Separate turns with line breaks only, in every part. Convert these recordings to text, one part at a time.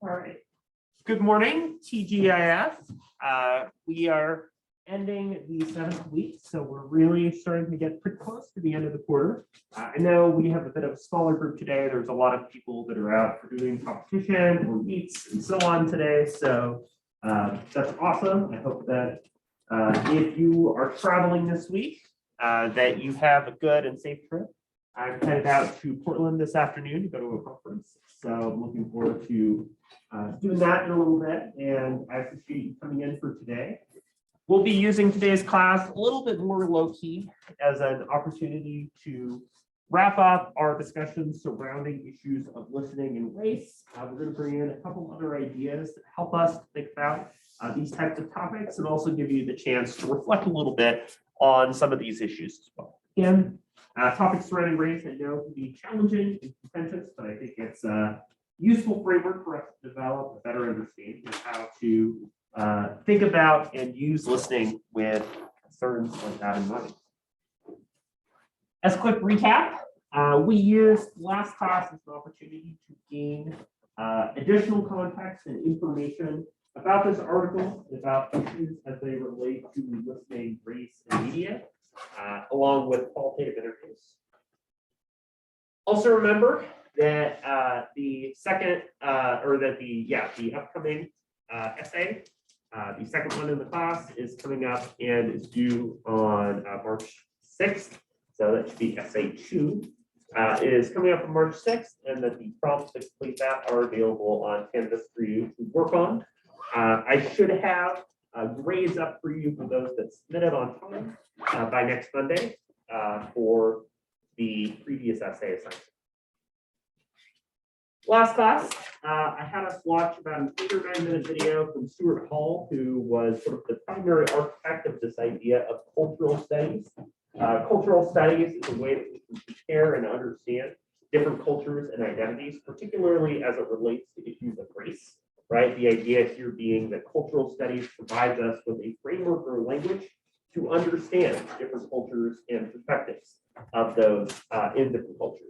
All right. Good morning, TGIF. We are ending the 7th week, so we're really starting to get pretty close to the end of the quarter. I know we have a bit of a smaller group today. There's a lot of people that are out for doing competition or meets and so on today, so that's awesome. I hope that if you are traveling this week, that you have a good and safe trip. I'm headed out to Portland this afternoon to go to a conference, so I'm looking forward to doing that in a little bit, and I appreciate you coming in for today. We'll be using today's class a little bit more low-key as an opportunity to wrap up our discussions surrounding issues of listening and race. We're going to bring in a couple other ideas that help us think about these types of topics and also give you the chance to reflect a little bit on some of these issues as well. Again, topics surrounding race, I know, can be challenging and contentious, but I think it's a useful framework for us to develop a better understanding of how to think about and use listening with concerns like that in mind. As a quick recap, we used last class as an opportunity to gain additional context and information about this article, about issues as they relate to listening, race, and media, along with qualitative interviews. Also remember that the upcoming essay, the second one in the class, is coming up and is due on March 6th. So that should be essay 2. Is coming up on March 6th, and that the prompts to complete that are available on Canvas for you to work on. I should have grades up for you for those that submitted on time by next Monday for the previous essay assignment. Last class, I had us watch about an 8 or 9 minute video from Stuart Hall, who was sort of the primary architect of this idea of cultural studies. Cultural studies is a way that we can compare and understand different cultures and identities, particularly as it relates to issues of race, right? The idea here being that cultural studies provides us with a framework or language to understand different cultures and perspectives of those in different cultures.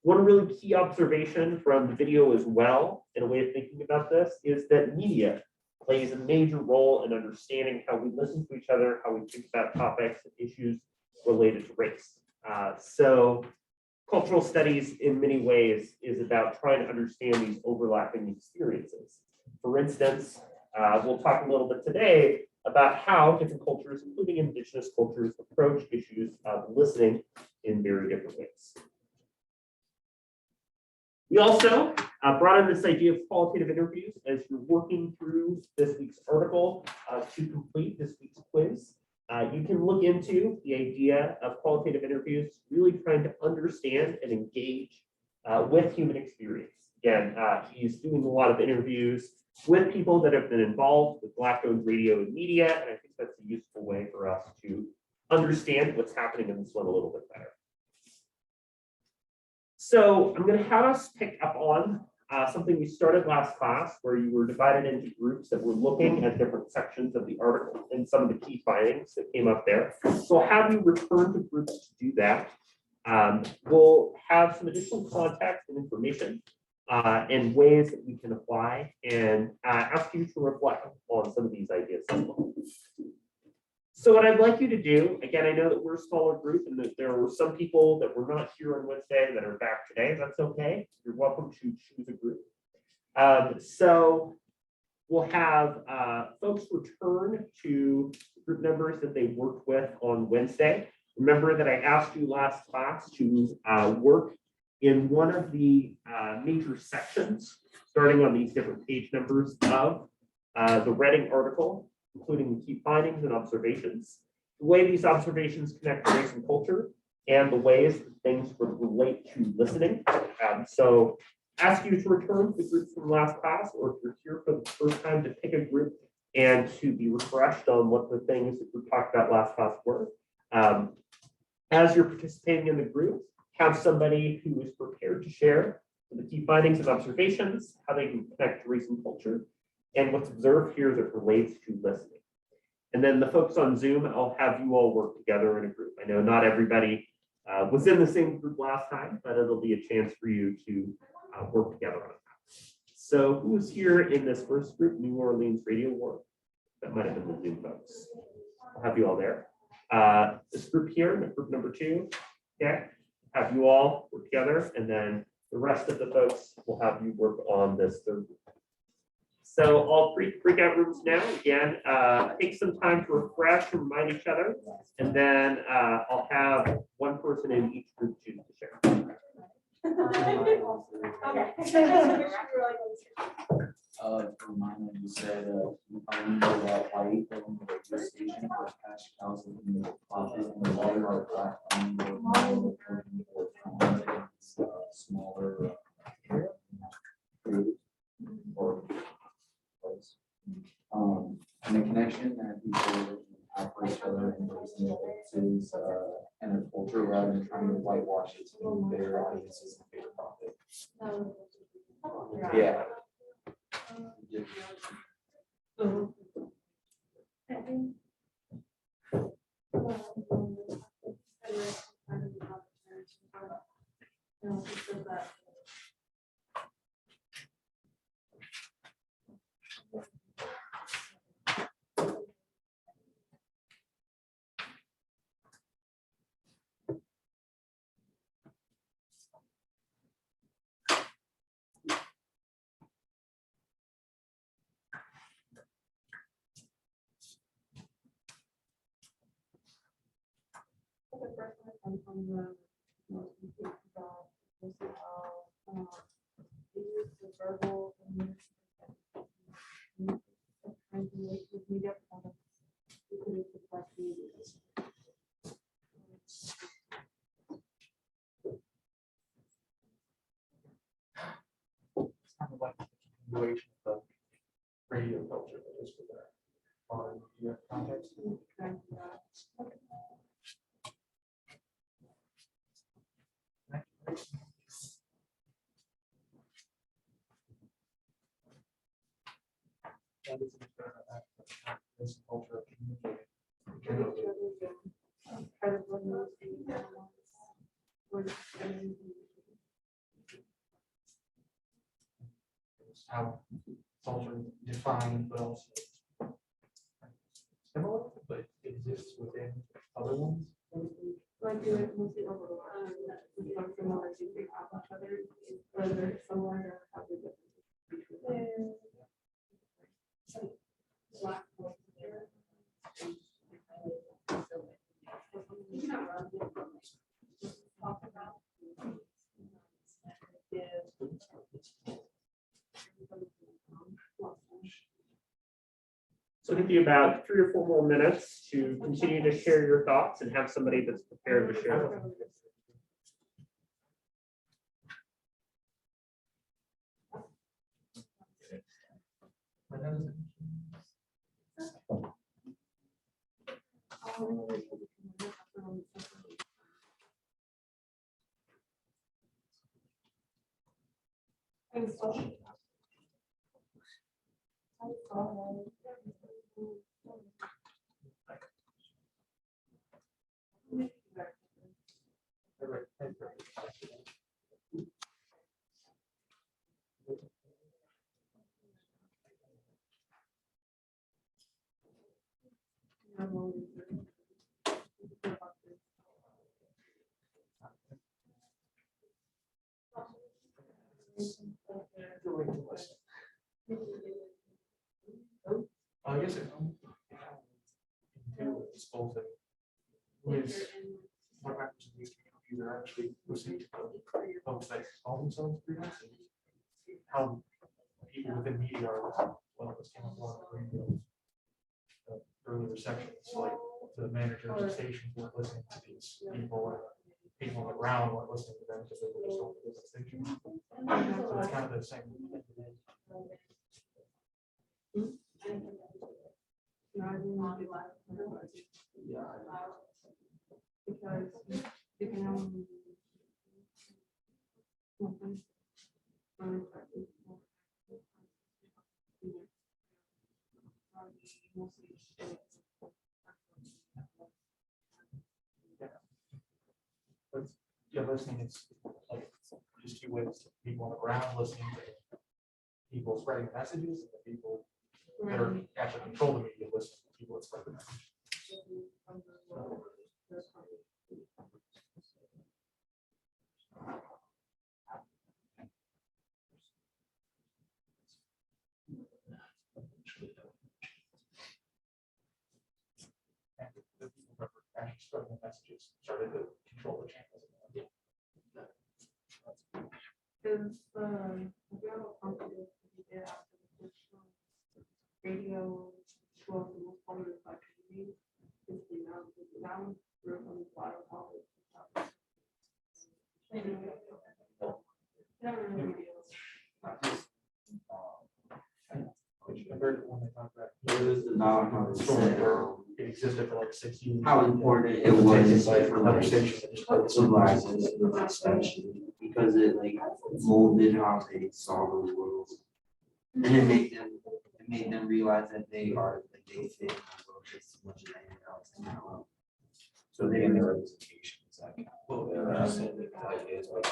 One really key observation from the video as well, in a way of thinking about this, is that media plays a major role in understanding how we listen to each other, how we think about topics and issues related to race. So cultural studies in many ways is about trying to understand these overlapping experiences. For instance, we'll talk a little bit today about how different cultures, including indigenous cultures, approach issues of listening in very different ways. We also brought in this idea of qualitative interviews as you're working through this week's article to complete this week's quiz. You can look into the idea of qualitative interviews, really trying to understand and engage with human experience. Again, he's doing a lot of interviews with people that have been involved with Black-owned radio and media, and I think that's a useful way for us to understand what's happening in this one a little bit better. So I'm going to have us pick up on something we started last class, where you were divided into groups that were looking at different sections of the article and some of the key findings that came up there. So I'll have you return to groups to do that. We'll have some additional context and information and ways that we can apply, and ask you to reflect on some of these ideas as well. So what I'd like you to do, again, I know that we're a smaller group and that there were some people that were not here on Wednesday that are back today. That's okay. You're welcome to choose a group. So we'll have folks return to group members that they worked with on Wednesday. Remember that I asked you last class to work in one of the major sections, starting on these different page numbers of the Reading article, including the key findings and observations, the way these observations connect to race and culture, and the ways that things would relate to listening. So ask you to return to the groups from last class, or if you're here for the first time, to pick a group and to be refreshed on what the things that we talked about last class were. As you're participating in the group, have somebody who is prepared to share the key findings and observations, how they can connect to race and culture, and what's observed here that relates to listening. And then the folks on Zoom, I'll have you all work together in a group. I know not everybody was in the same group last time, but it'll be a chance for you to work together on it. So who was here in this first group, New Orleans Radio War? That might have been the Zoom folks. I'll have you all there. This group here, group number 2, okay, have you all work together, and then the rest of the folks will have you work on this third group. So all 3 breakout rooms now. Again, take some time to refresh and remind each other, and then I'll have one person in each group choose to share.
For mine, you said, I remember that white on the radio station for cash cows in the pocket and the water are black on the smaller or place. And the connection that people have for each other and is and a culture rather than trying to whitewash it to their audiences and bigger profit. Yeah.
Kind of like a continuation of the radio culture, but just with that modern media context. This culture of communicating. How culture defined, but also similar, but exists within other ones.
Like do it mostly overlap, with some similarities they have each other, whether they're similar or have the difference between them.
So it'll be about 3 or 4 more minutes to continue to share your thoughts and have somebody that's prepared to share them.
I guess it dispose it with what happens if these computers are actually listening to folks that call themselves freelancers. How people within media are, well, this came up a lot of the radio earlier sections, like the managers of stations weren't listening to these people, and people on the ground weren't listening to them because they were just on the station. So it's kind of the same.
Because you can only
Yeah, listening is like just 2 ways: people on the ground listening to people spreading the messages and the people that are actually control the media, listen to people that spread the message. And the people that were actually spreading the messages started to control the channels.
Is radio company there after the radio was the most popular by community? Is the now we're on the bottom of it.
I heard when they talked about
It was about how they said,
it existed for like 60 years.
how important it was for
Another
like
station that just played
civil rights and civil rights statute, because it like molded how they saw the world. And it made them realize that they are, like they fit in the world just as much as anyone else in that world. So they
And
are.
their representation is like, well, they're interested in the ideas like.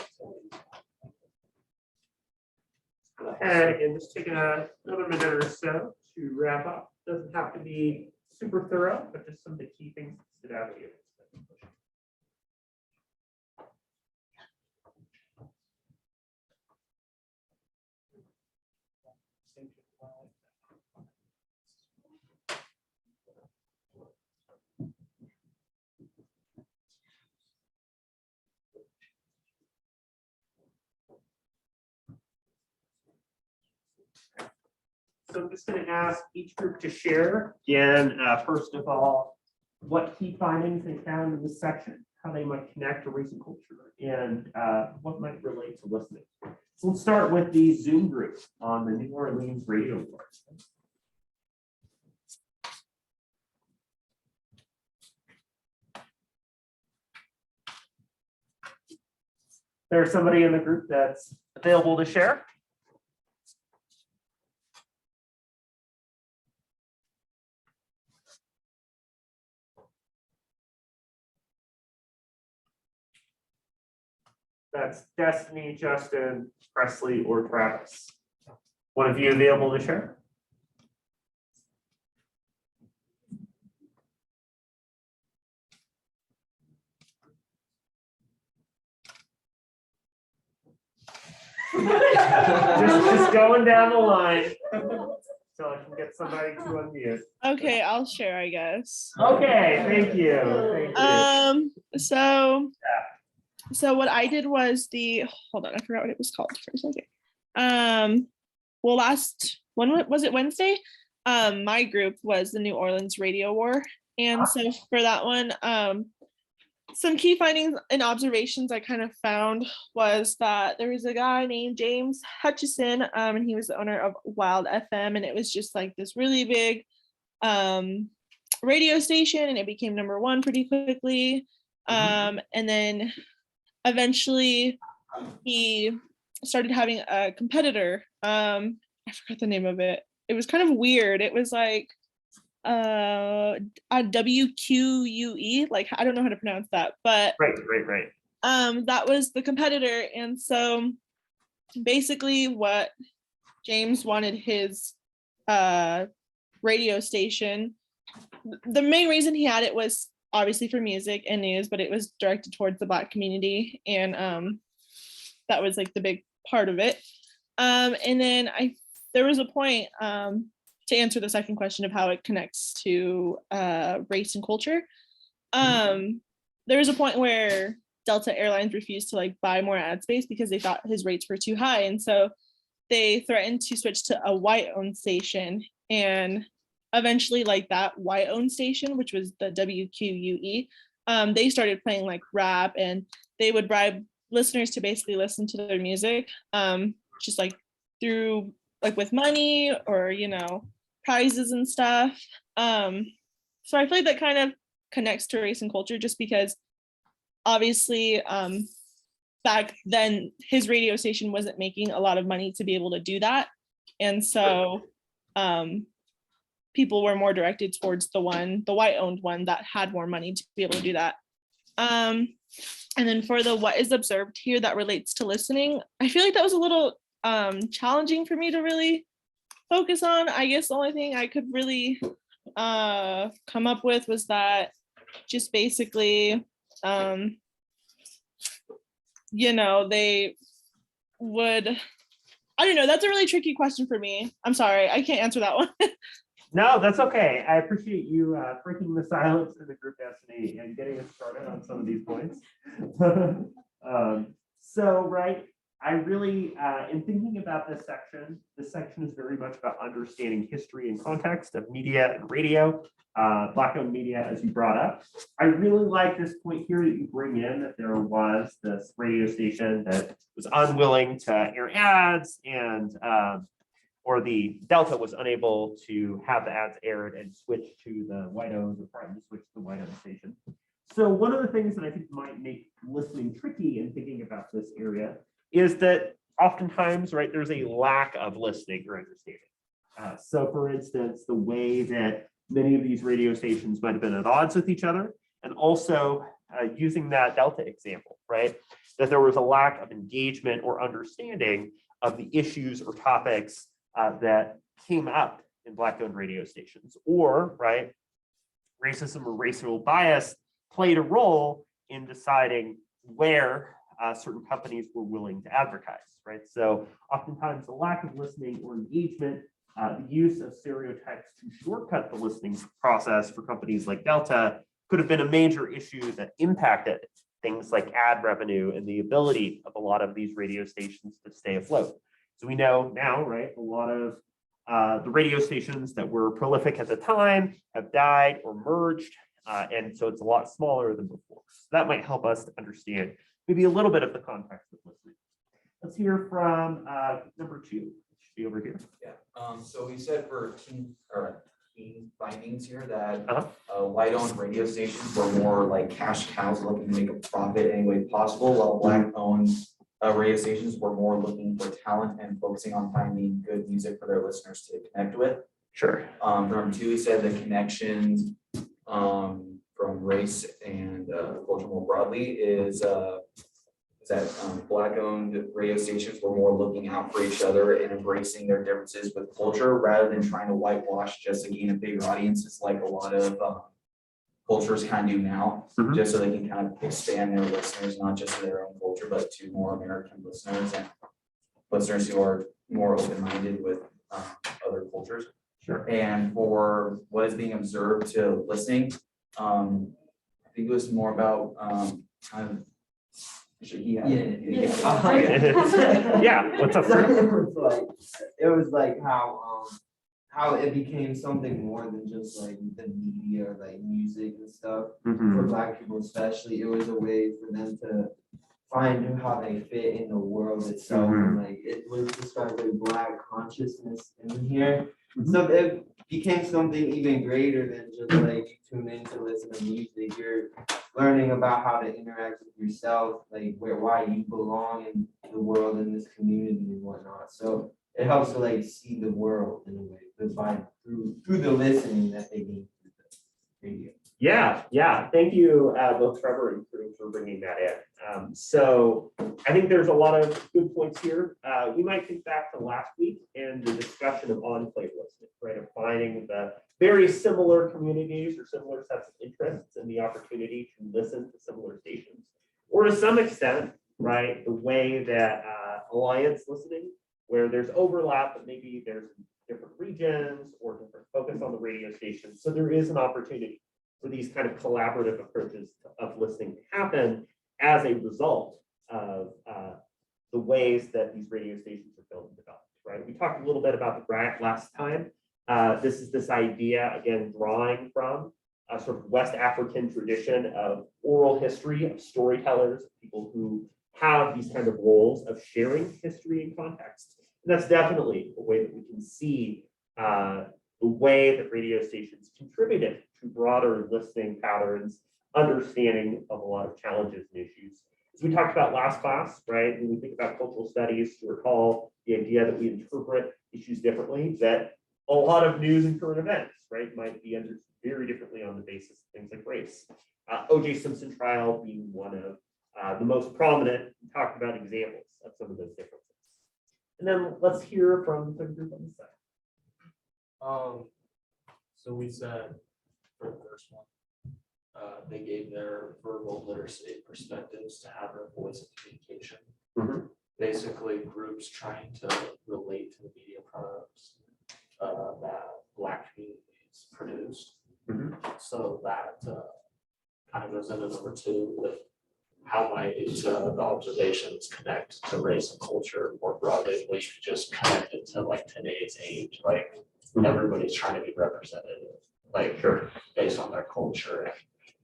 And just taking another minute or so to wrap up. Doesn't have to be super thorough, but just some of the key things that stood out to you. So I'm just going to ask each group to share, again, first of all, what key findings they found in this section, how they might connect to race and culture, and what might relate to listening. So let's start with the Zoom group on the New Orleans Radio Board. There's somebody in the group that's available to share. That's Destiny, Justin, Presley, or Travis. One of you available to share? just going down the line. So I can get somebody to unmute.
Okay, I'll share, I guess.
Okay, thank you. Thank you.
So what I did was hold on, I forgot what it was called for a second. Well, when was it, Wednesday? My group was the New Orleans Radio War. And so for that one, some key findings and observations I kind of found was that there was a guy named James Hutchison, and he was the owner of Wild FM, and it was just like this really big radio station, and it became #1 pretty quickly. And then eventually he started having a competitor. I forgot the name of it. It was kind of weird. It was like a WQUE, like I don't know how to pronounce that, but
Right.
that was the competitor. And so basically what James wanted his radio station, the main reason he had it was obviously for music and news, but it was directed towards the Black community, and that was like the big part of it. And then there was a point to answer the second question of how it connects to race and culture. There was a point where Delta Airlines refused to like buy more ad space because they thought his rates were too high, and so they threatened to switch to a white-owned station. And eventually, like that white-owned station, which was the WQUE, they started playing like rap, and they would bribe listeners to basically listen to their music, just like through like with money or prizes and stuff. So I feel like that kind of connects to race and culture, just because obviously back then his radio station wasn't making a lot of money to be able to do that, and so people were more directed towards the white-owned one that had more money to be able to do that. And then for the what is observed here that relates to listening, I feel like that was a little challenging for me to really focus on. I guess the only thing I could really come up with was that just basically they would, I don't know, that's a really tricky question for me. I'm sorry, I can't answer that one.
No, that's okay. I appreciate you breaking the silence in the group destiny and getting us started on some of these points. So, right, I really, in thinking about this section is very much about understanding history and context of media and radio, Black-owned media, as you brought up. I really like this point here that you bring in, that there was this radio station that was unwilling to air ads and or the Delta was unable to have the ads aired and switch to the white-owned, or probably switch to the white-owned station. So one of the things that I think might make listening tricky in thinking about this area is that oftentimes, right, there's a lack of listening or understanding. So for instance, the way that many of these radio stations might have been at odds with each other, and also using that Delta example, right, that there was a lack of engagement or understanding of the issues or topics that came up in Black-owned radio stations, or, right, racism or racial bias played a role in deciding where certain companies were willing to advertise, right? So oftentimes the lack of listening or engagement, the use of stereotypes to shortcut the listening process for companies like Delta could have been a major issue that impacted things like ad revenue and the ability of a lot of these radio stations to stay afloat. So we know now, right, a lot of the radio stations that were prolific at the time have died or merged, and so it's a lot smaller than before. So that might help us to understand maybe a little bit of the context of listening. Let's hear from number 2. It should be over here.
Yeah, so we said for key findings here that white-owned radio stations were more like cash cows looking to make a profit any way possible, while Black-owned radio stations were more looking for talent and focusing on finding good music for their listeners to connect with.
Sure.
Number 2, we said the connections from race and culture more broadly is that Black-owned radio stations were more looking out for each other and embracing their differences with culture rather than trying to whitewash just to gain a bigger audiences like a lot of cultures kind of do now, just so they can kind of expand their listeners, not just to their own culture, but to more American listeners and listeners who are more open-minded with other cultures.
Sure.
And for what is being observed to listening, I think it was more about kind of.
Yeah.
Yeah, what's up?
It was like how it became something more than just like the media, like music and stuff. For Black people especially, it was a way for them to find how they fit in the world itself. And like it was described like Black consciousness in here. So it became something even greater than just like you tune in to listen to music. You're learning about how to interact with yourself, like why you belong in the world, in this community and whatnot. So it helps to like see the world in a way, through the listening that they need through the radio.
Yeah. Thank you, both Trevor and Drew, for bringing that in. So I think there's a lot of good points here. We might think back to last week and the discussion of enclave listening, right? Of finding the very similar communities or similar sets of interests and the opportunity to listen to similar stations. Or to some extent, right, the way that alliance listening, where there's overlap, but maybe there's different regions or different focus on the radio station. So there is an opportunity for these kind of collaborative approaches of listening to happen as a result of the ways that these radio stations are built and developed, right? We talked a little bit about the graph last time. This is this idea, again, drawing from a sort of West African tradition of oral history, of storytellers, people who have these kind of roles of sharing history and context. And that's definitely a way that we can see the way that radio stations contributed to broader listening patterns, understanding of a lot of challenges and issues. As we talked about last class, right, when we think about cultural studies, to recall the idea that we interpret issues differently, that a lot of news and current events, right, might be understood very differently on the basis of things like race. O.J. Simpson trial being one of the most prominent, talked about examples of some of those differences. And then let's hear from the group on the side.
So we said for the first one, they gave their verbal literacy perspectives to have their voice of communication.
Mhm.
Basically, groups trying to relate to the media products that Black communities produce.
Mhm.
So that kind of goes into number two with how might the observations connect to race and culture more broadly, we should just connect it to like today's age, like everybody's trying to be represented, like
Sure.
based on their culture, and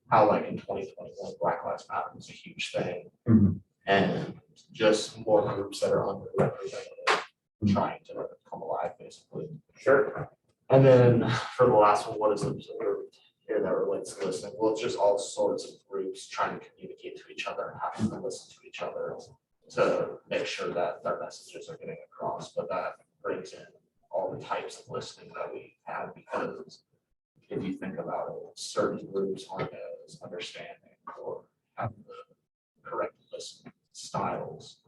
how like in 2021, Black Lives Matter was a huge thing.
Mhm.
And just more groups that are underrepresented, trying to come alive, basically.
Sure.
And then for the last one, what is observed here that relates to listening? Well, it's just all sorts of groups trying to communicate to each other, having to listen to each other to make sure that their messages are getting across. But that brings in all the types of listening that we have, because if you think about it, certain groups aren't as understanding or have the correct listening styles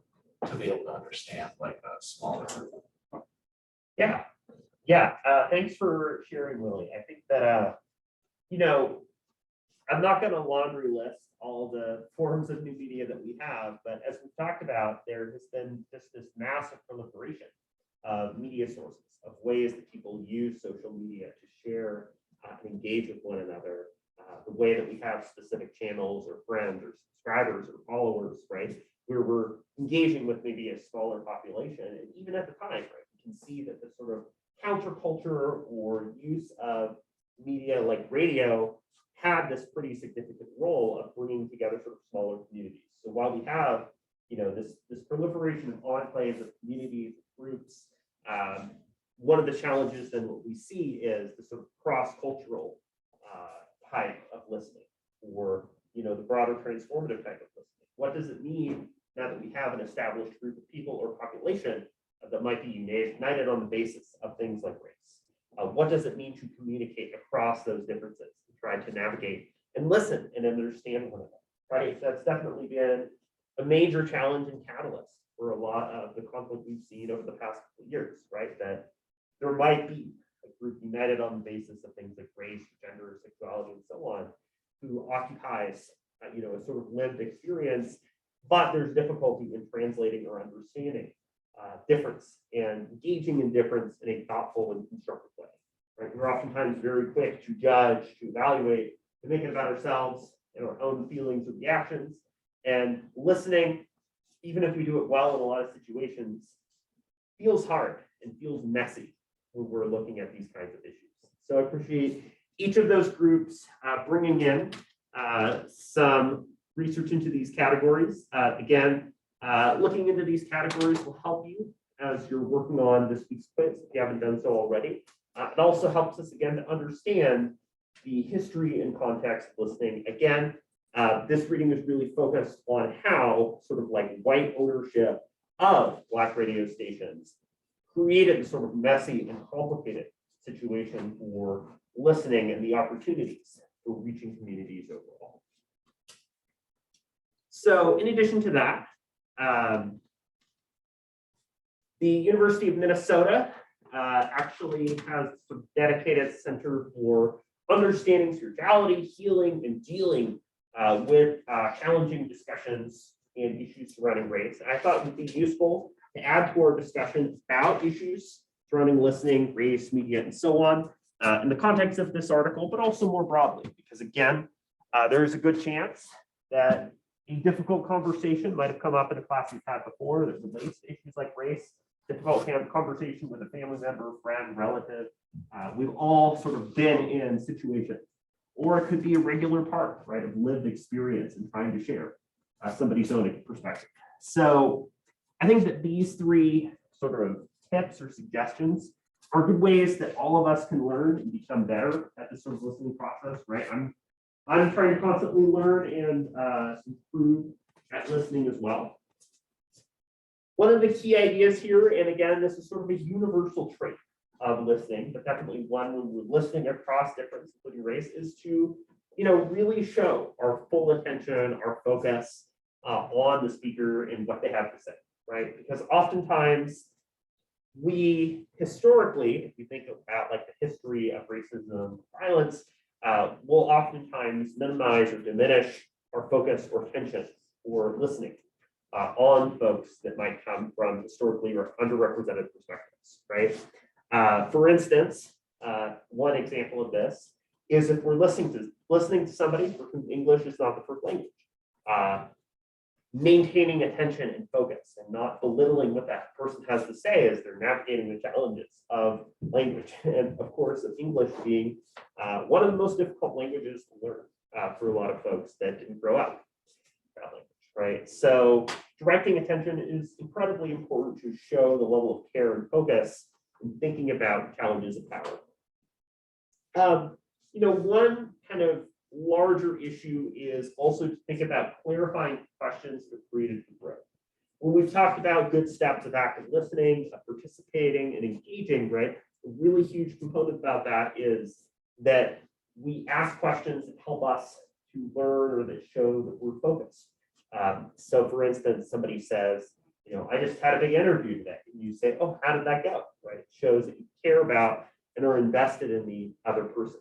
to be able to understand like a smaller group.
Yeah. Yeah. Thanks for sharing, Willie. I think that, I'm not going to laundry list all the forms of new media that we have, but as we've talked about, there has been just this massive proliferation of media sources, of ways that people use social media to share and engage with one another, the way that we have specific channels or friends or subscribers or followers, right, where we're engaging with maybe a smaller population. And even at the time, right, you can see that the sort of counterculture or use of media like radio had this pretty significant role of bringing together sort of smaller communities. So while we have, this proliferation of enclaves of communities, groups, one of the challenges then what we see is the sort of cross-cultural type of listening, or the broader transformative type of listening. What does it mean now that we have an established group of people or population that might be united on the basis of things like race? What does it mean to communicate across those differences, to try to navigate and listen and understand one another, right? That's definitely been a major challenge and catalyst for a lot of the conflict we've seen over the past couple of years, right? That there might be a group united on the basis of things like race, gender, sexuality, and so on, who occupies, a sort of lived experience, but there's difficulty in translating or understanding difference and engaging in difference in a thoughtful and constructive way, right? We're oftentimes very quick to judge, to evaluate, to make it about ourselves and our own feelings or reactions. And listening, even if we do it well in a lot of situations, feels hard and feels messy when we're looking at these kinds of issues. So I appreciate each of those groups bringing in some research into these categories. Again, looking into these categories will help you as you're working on this week's quiz, if you haven't done so already. It also helps us, again, to understand the history and context of listening. Again, this reading is really focused on how sort of like white ownership of Black radio stations created a sort of messy and complicated situation for listening and the opportunities for reaching communities overall. So in addition to that, the University of Minnesota actually has a dedicated center for understanding spirituality, healing, and dealing with challenging discussions and issues surrounding race. And I thought it would be useful to add to our discussion about issues surrounding listening, race, media, and so on in the context of this article, but also more broadly, because again, there is a good chance that a difficult conversation might have come up in a class we've had before that relates to issues like race, difficult conversation with a family member, friend, relative. We've all sort of been in situations, or it could be a regular part, right, of lived experience and trying to share somebody's own perspective. So I think that these three sort of tips or suggestions are good ways that all of us can learn and become better at this sort of listening process, right? I'm trying to constantly learn and improve at listening as well. One of the key ideas here, and again, this is sort of a universal trait of listening, but definitely one when we're listening across difference, including race, is to really show our full attention, our focus on the speaker and what they have to say, right? Because oftentimes we historically, if you think about like the history of racism, violence, will oftentimes minimize or diminish our focus or attention or listening on folks that might come from historically or underrepresented perspectives, right? For instance, one example of this is if we're listening to somebody for whom English is not the first language, maintaining attention and focus and not belittling what that person has to say as they're navigating the challenges of language. And of course, of English being one of the most difficult languages to learn for a lot of folks that didn't grow up with that language, right? So directing attention is incredibly important to show the level of care and focus in thinking about challenges of power. One kind of larger issue is also to think about clarifying questions that are created for growth. When we've talked about good steps of active listening, of participating and engaging, right? A really huge component about that is that we ask questions that help us to learn or that show that we're focused. So for instance, somebody says, I just had a big interview today. And you say, oh, how did that go? Right? It shows that you care about and are invested in the other person.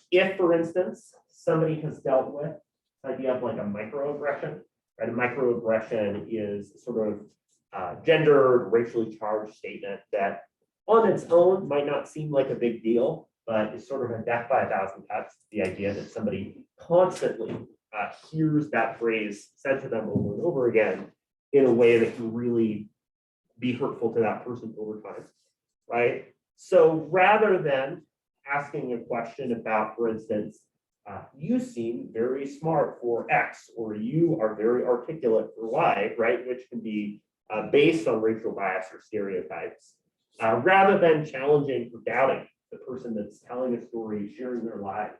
If, for instance, somebody has dealt with the idea of like a microaggression, right? A microaggression is sort of gendered, racially charged statement that on its own might not seem like a big deal, but is sort of a death by a thousand cuts. The idea that somebody constantly hears that phrase said to them over and over again in a way that can really be hurtful to that person over time, right? So rather than asking a question about, for instance, you seem very smart for X, or you are very articulate for Y, right? Which can be based on racial bias or stereotypes, rather than challenging or doubting the person that's telling a story, sharing their lives,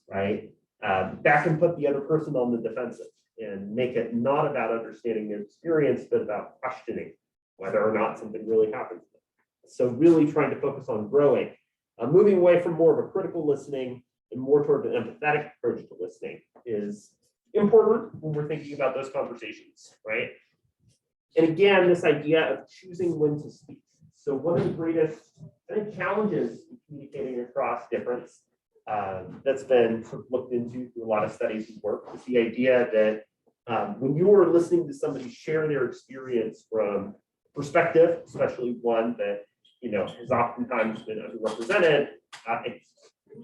right? That can put the other person on the defensive and make it not about understanding their experience, but about questioning whether or not something really happens. So really trying to focus on growing. Moving away from more of a critical listening and more toward an empathetic approach to listening is important when we're thinking about those conversations, right? And again, this idea of choosing when to speak. So one of the greatest, I think, challenges in communicating across difference that's been sort of looked into through a lot of studies and work is the idea that when you are listening to somebody share their experience from perspective, especially one that has oftentimes been underrepresented,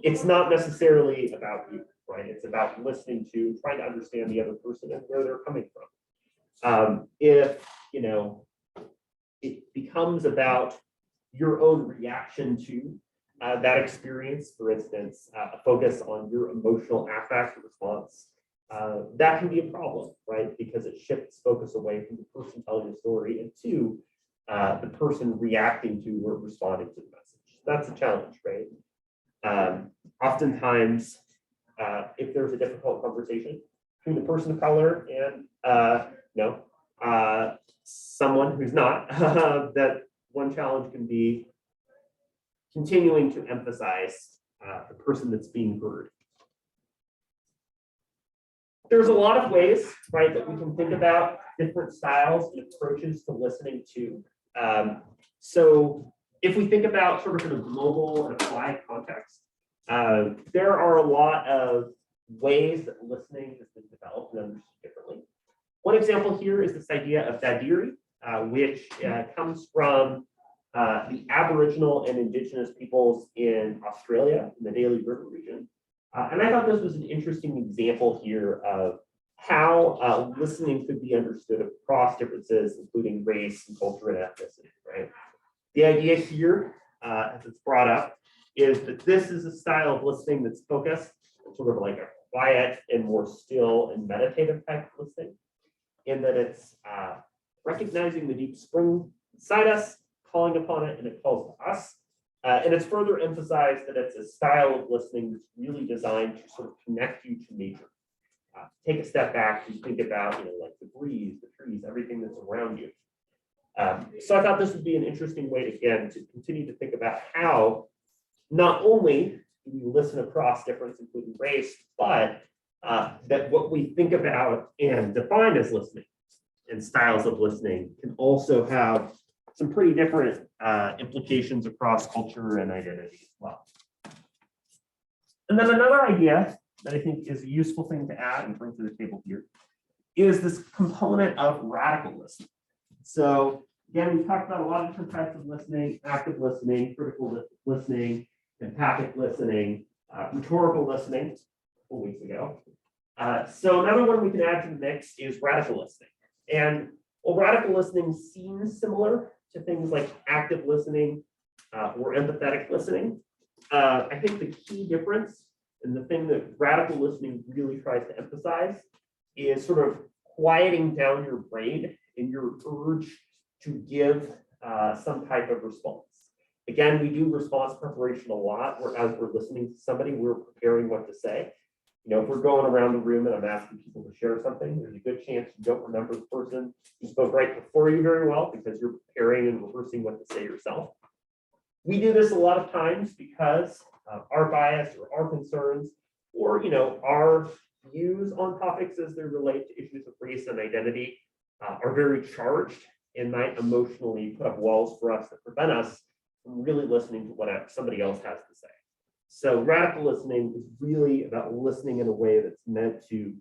it's not necessarily about you, right? It's about listening to, trying to understand the other person and where they're coming from. If it becomes about your own reaction to that experience, for instance, a focus on your emotional affect response, that can be a problem, right? Because it shifts focus away from the person telling the story and to the person reacting to or responding to the message. That's a challenge, right? Oftentimes, if there's a difficult conversation between the person of color and someone who's not, that one challenge can be continuing to emphasize the person that's being heard. There's a lot of ways, right, that we can think about different styles and approaches to listening to. So if we think about sort of in a global and applied context, there are a lot of ways that listening has been developed and understood differently. One example here is this idea of dadiri, which comes from the Aboriginal and Indigenous peoples in Australia, in the Daly River region. And I thought this was an interesting example here of how listening could be understood across differences, including race and culture and ethnicity, right? The idea here, as it's brought up, is that this is a style of listening that's focused, sort of like a quiet and more still and meditative type of listening, in that it's recognizing the deep spring inside us, calling upon it, and it calls to us. And it's further emphasized that it's a style of listening that's really designed to sort of connect you to nature. Take a step back and think about, like the breeze, the trees, everything that's around you. So I thought this would be an interesting way to, again, to continue to think about how not only do we listen across difference, including race, but that what we think about and define as listening and styles of listening can also have some pretty different implications across culture and identity as well. And then another idea that I think is a useful thing to add and bring to the table here is this component of radical listening. So again, we've talked about a lot of different types of listening: active listening, critical listening, empathic listening, rhetorical listening a couple weeks ago. So another one we can add to the mix is radical listening. And while radical listening seems similar to things like active listening or empathetic listening, I think the key difference and the thing that radical listening really tries to emphasize is sort of quieting down your brain and your urge to give some type of response. Again, we do response preparation a lot, where as we're listening to somebody, we're preparing what to say. You know, if we're going around the room and I'm asking people to share something, there's a good chance you don't remember the person who spoke right before you very well because you're preparing and rehearsing what to say yourself. We do this a lot of times because our bias or our concerns, or our views on topics as they relate to issues of race and identity are very charged and might emotionally put up walls for us that prevent us from really listening to what somebody else has to say. So radical listening is really about listening in a way that's meant to,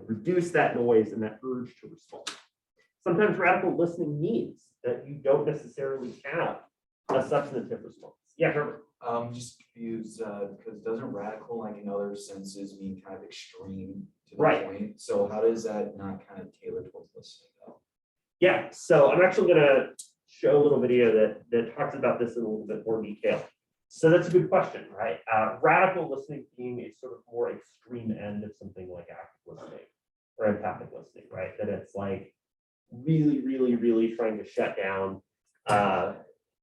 reduce that noise and that urge to respond. Sometimes radical listening means that you don't necessarily have a substantive response. Yeah, Trevor.
Just confused, because doesn't radical, like in other senses, mean kind of extreme to the
Right.
point? So how does that not kind of tailor towards listening though?
Yeah, so I'm actually gonna show a little video that talks about this in a little bit more detail. So that's a good question, right? Radical listening being a sort of more extreme end of something like active listening or empathic listening, right? That it's like really, really, really trying to shut down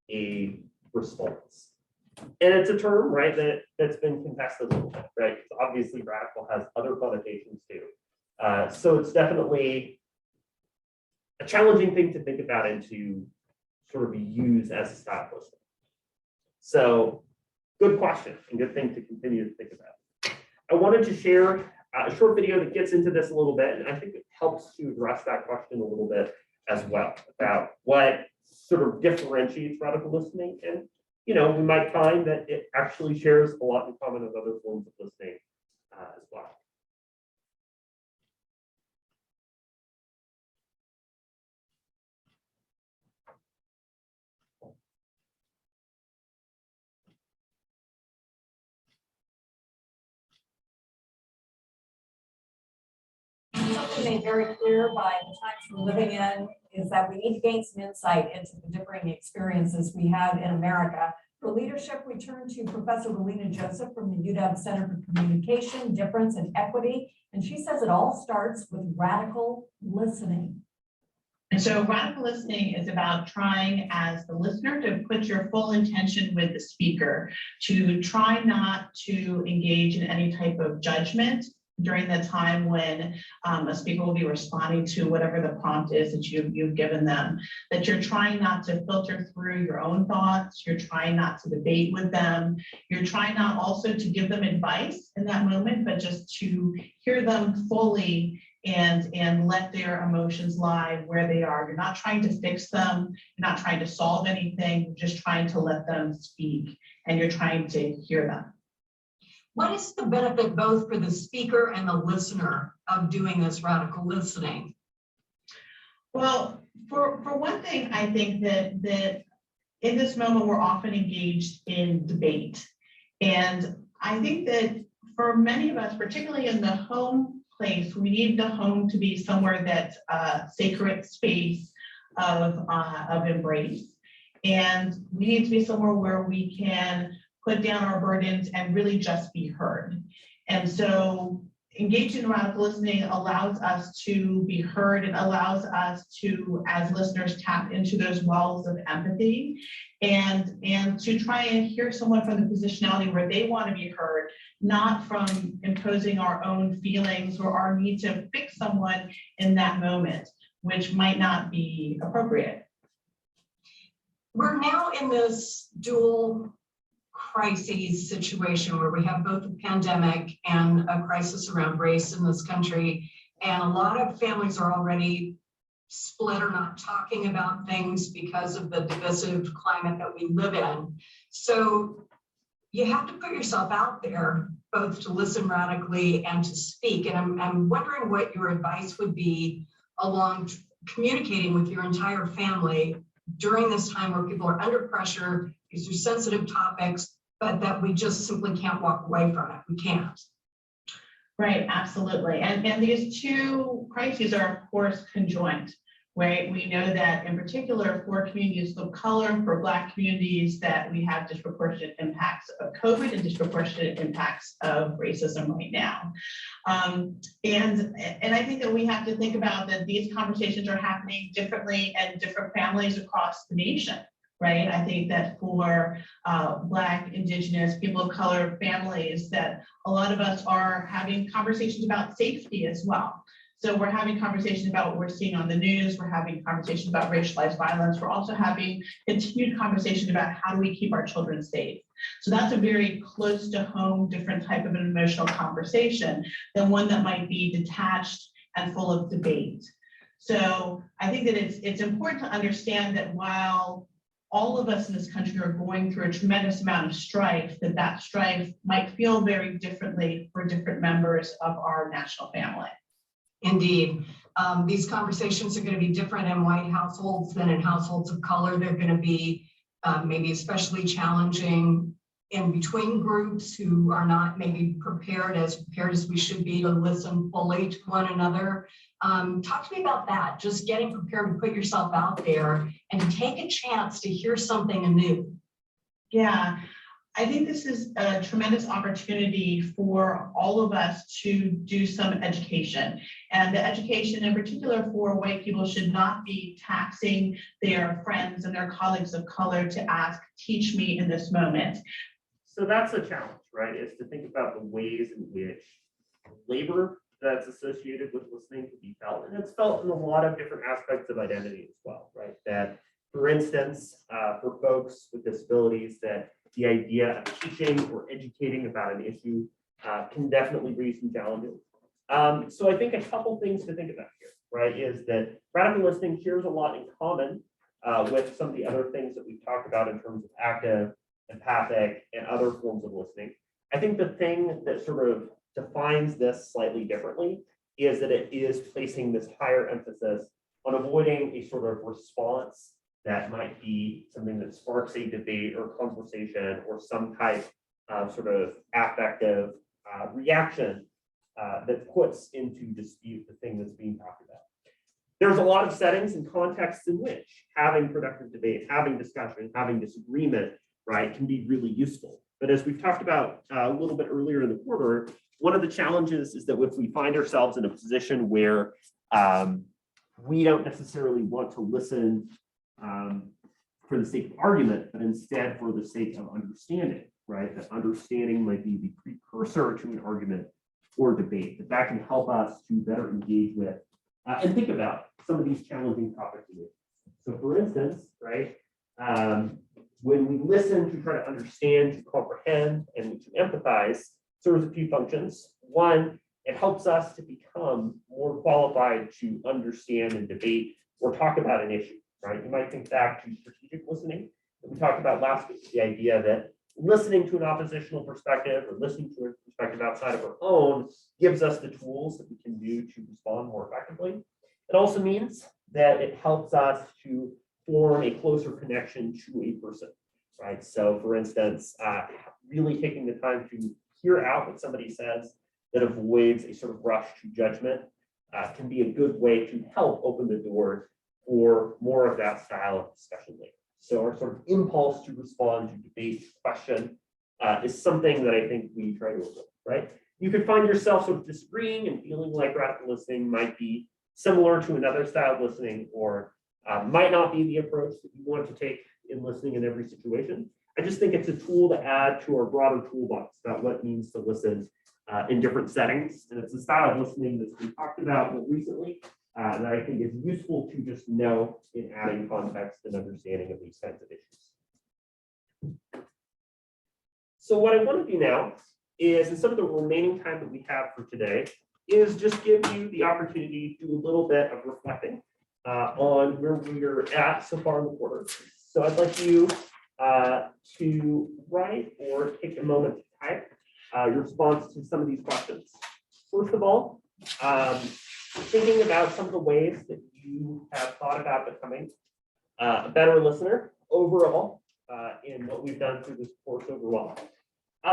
a response. And it's a term, right, that's been contested a little bit, right? Because obviously radical has other connotations too. So it's definitely a challenging thing to think about and to sort of use as a style of listening. So good question and good thing to continue to think about. I wanted to share a short video that gets into this a little bit, and I think it helps to address that question a little bit as well about what sort of differentiates radical listening. And we might find that it actually shares a lot in common with other forms of listening as well.
Something made very clear by the times we're living in is that we need to gain some insight into the differing experiences we have in America. For leadership, we turn to Professor Relina Joseph from the UW Center for Communication, Difference, and Equity. And she says it all starts with radical listening.
And so radical listening is about trying as the listener to put your full intention with the speaker, to try not to engage in any type of judgment during the time when a speaker will be responding to whatever the prompt is that you've given them, that you're trying not to filter through your own thoughts, you're trying not to debate with them, you're trying not also to give them advice in that moment, but just to hear them fully and let their emotions lie where they are. You're not trying to fix them, you're not trying to solve anything, you're just trying to let them speak and you're trying to hear them.
What is the benefit both for the speaker and the listener of doing this radical listening?
Well, for one thing, I think that in this moment, we're often engaged in debate. And I think that for many of us, particularly in the home place, we need the home to be somewhere that's a sacred space of embrace. And we need to be somewhere where we can put down our burdens and really just be heard. And so engaging in radical listening allows us to be heard. It allows us to, as listeners, tap into those wells of empathy and to try and hear someone from the positionality where they want to be heard, not from imposing our own feelings or our need to fix someone in that moment, which might not be appropriate.
We're now in this dual crises situation where we have both a pandemic and a crisis around race in this country. And a lot of families are already split or not talking about things because of the divisive climate that we live in. So you have to put yourself out there, both to listen radically and to speak. And I'm wondering what your advice would be along communicating with your entire family during this time where people are under pressure. These are sensitive topics, but that we just simply can't walk away from it. We can't.
Right, absolutely. And these two crises are, of course, conjoined, right? We know that in particular for communities of color, for Black communities, that we have disproportionate impacts of COVID and disproportionate impacts of racism right now. And I think that we have to think about that these conversations are happening differently in different families across the nation. Right. I think that for Black, Indigenous, people of color families, that a lot of us are having conversations about safety as well. So we're having conversations about what we're seeing on the news. We're having conversations about racialized violence. We're also having continued conversation about how do we keep our children safe. So that's a very close to home, different type of an emotional conversation than one that might be detached and full of debate. So I think that it's important to understand that while all of us in this country are going through a tremendous amount of strife, that strife might feel very differently for different members of our national family.
Indeed. These conversations are going to be different in white households than in households of color. They're going to be maybe especially challenging in between groups who are not maybe prepared as we should be to listen fully to one another. Talk to me about that, just getting prepared to put yourself out there and to take a chance to hear something anew.
Yeah, I think this is a tremendous opportunity for all of us to do some education. And the education in particular for white people should not be taxing their friends and their colleagues of color to ask, teach me in this moment.
So that's a challenge, right? Is to think about the ways in which labor that's associated with listening can be felt. And it's felt in a lot of different aspects of identity as well, right? That, for instance, for folks with disabilities, that the idea of teaching or educating about an issue can definitely raise some challenges. So I think a couple things to think about here, right, is that radical listening shares a lot in common with some of the other things that we've talked about in terms of active, empathic, and other forms of listening. I think the thing that sort of defines this slightly differently is that it is placing this higher emphasis on avoiding a sort of response that might be something that sparks a debate or conversation or some type of sort of affective reaction that puts into dispute the thing that's being talked about. There's a lot of settings and contexts in which having productive debate, having discussion, having disagreement, right, can be really useful. But as we've talked about a little bit earlier in the quarter, one of the challenges is that if we find ourselves in a position where we don't necessarily want to listen for the sake of argument, but instead for the sake of understanding, right? That understanding might be the precursor to an argument or debate, that can help us to better engage with and think about some of these challenging topics. So for instance, right, when we listen to try to understand, to comprehend, and to empathize, serves a few functions. One, it helps us to become more qualified to understand and debate or talk about an issue, right? You might think back to strategic listening that we talked about last week, the idea that listening to an oppositional perspective or listening to a perspective outside of our own gives us the tools that we can do to respond more effectively. It also means that it helps us to form a closer connection to a person, right? So for instance, really taking the time to hear out what somebody says that avoids a sort of rush to judgment can be a good way to help open the door for more of that style of discussion later. So our sort of impulse to respond to debate, question is something that I think we try to avoid, right? You could find yourself sort of disagreeing and feeling like radical listening might be similar to another style of listening or might not be the approach that you want to take in listening in every situation. I just think it's a tool to add to our broader toolbox about what it means to listen in different settings. And it's a style of listening that's been talked about more recently that I think is useful to just know in adding context and understanding of these kinds of issues. So what I want to do now is, in some of the remaining time that we have for today, is just give you the opportunity to do a little bit of reflecting on where we're at so far in the quarter. So I'd like you to write or take a moment to type your response to some of these questions. First of all, thinking about some of the ways that you have thought about becoming a better listener overall in what we've done through this course overall.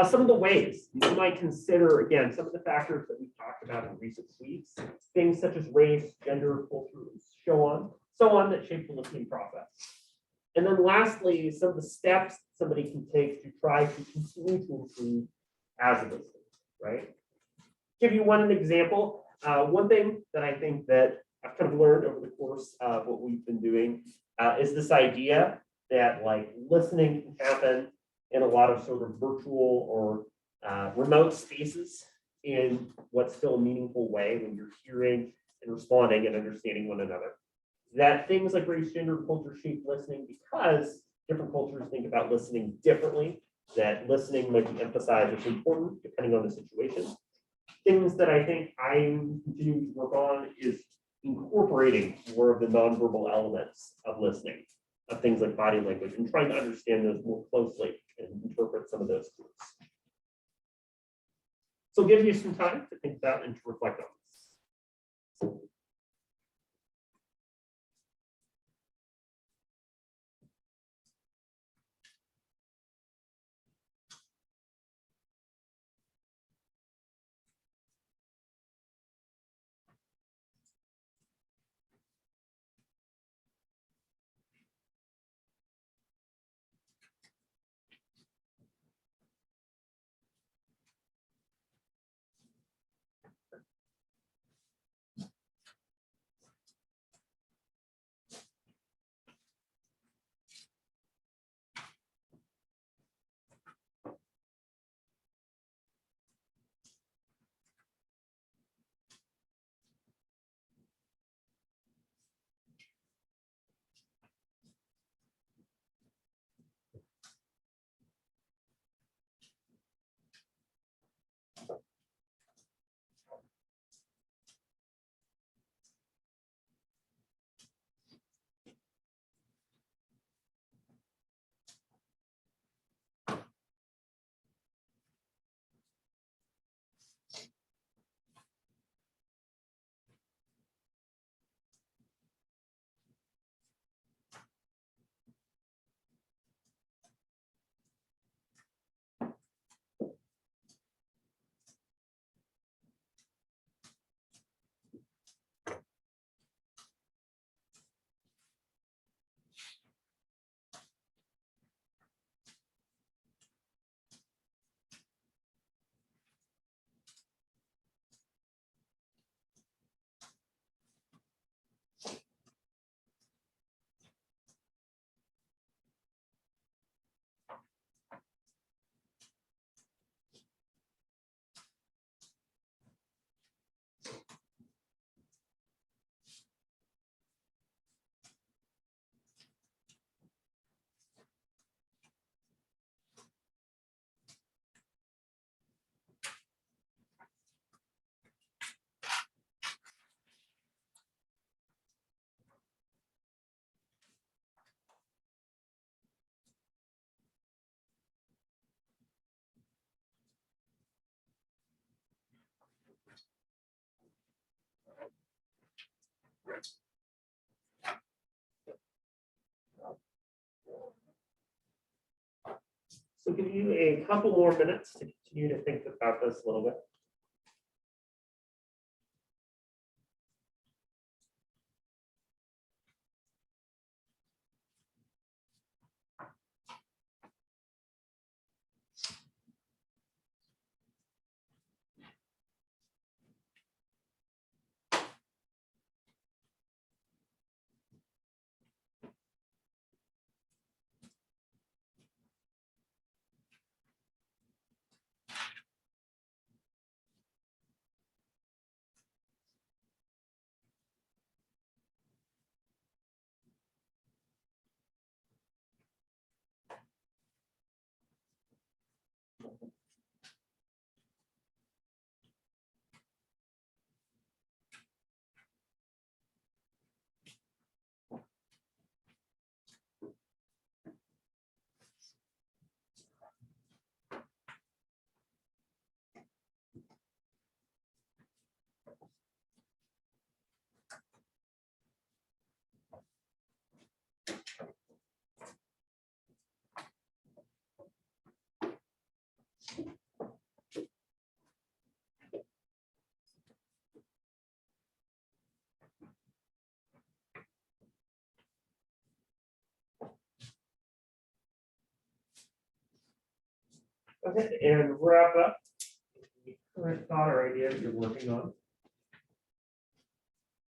Some of the ways you might consider, again, some of the factors that we've talked about in recent weeks, things such as race, gender, culture, so on that shape the listening process. And then lastly, some of the steps somebody can take to try to continue to improve as a listener, right? Give you one example. One thing that I think that I've kind of learned over the course of what we've been doing is this idea that like listening can happen in a lot of sort of virtual or remote spaces in what's still a meaningful way when you're hearing and responding and understanding one another. That things like race, gender, culture shape listening because different cultures think about listening differently, that listening might be emphasized as important depending on the situation. Things that I think I'm continuing to work on is incorporating more of the nonverbal elements of listening, of things like body language, and trying to understand those more closely and interpret some of those clues. So I'll give you some time to think about and to reflect on this. So give you a couple more minutes to continue to think about this a little bit. Okay, and wrap up the current thought or idea that you're working on.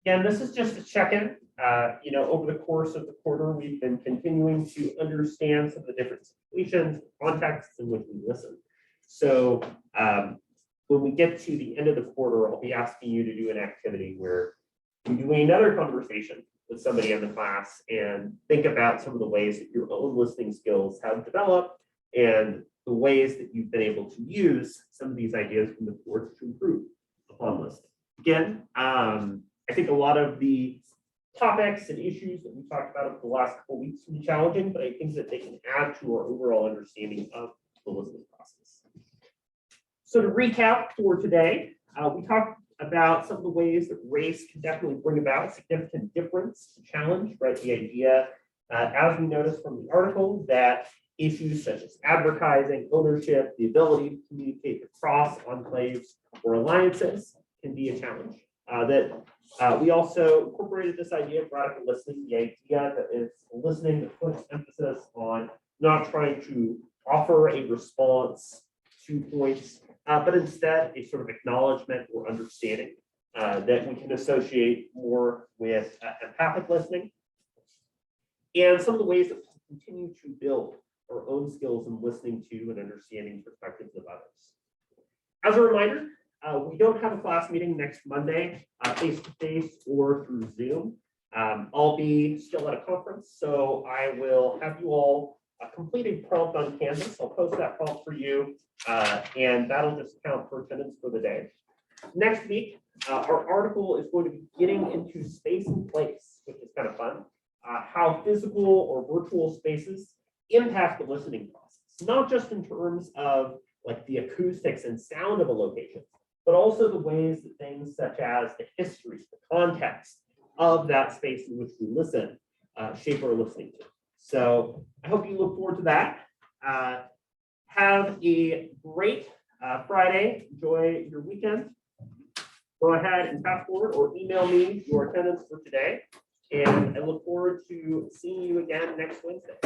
Again, this is just a check-in. Over the course of the quarter, we've been continuing to understand some of the different situations, contexts in which we listen. So when we get to the end of the quarter, I'll be asking you to do an activity where you do another conversation with somebody in the class and think about some of the ways that your own listening skills have developed and the ways that you've been able to use some of these ideas from the course to improve upon listening. Again, I think a lot of the topics and issues that we talked about over the last couple of weeks can be challenging, but I think that they can add to our overall understanding of the listening process. So to recap for today, we talked about some of the ways that race can definitely bring about significant difference to challenge, right? The idea, as we noticed from the article, that issues such as advertising, ownership, the ability to communicate across enclaves or alliances can be a challenge. We also incorporated this idea of radical listening, the idea that it's listening that puts emphasis on not trying to offer a response to points, but instead a sort of acknowledgement or understanding that we can associate more with empathic listening. And some of the ways that we continue to build our own skills in listening to and understanding perspectives of others. As a reminder, we don't have a class meeting next Monday, face-to-face or through Zoom. I'll be still at a conference, so I will have you all complete a prompt on Canvas. I'll post that prompt for you, and that'll just count for attendance for the day. Next week, our article is going to be getting into space and place, which is kind of fun. How physical or virtual spaces impact the listening process, not just in terms of like the acoustics and sound of a location, but also the ways that things such as the history, the context of that space in which we listen shape our listening to. So I hope you look forward to that. Have a great Friday. Enjoy your weekend. Go ahead and fast forward or email me your attendance for today. And I look forward to seeing you again next Wednesday.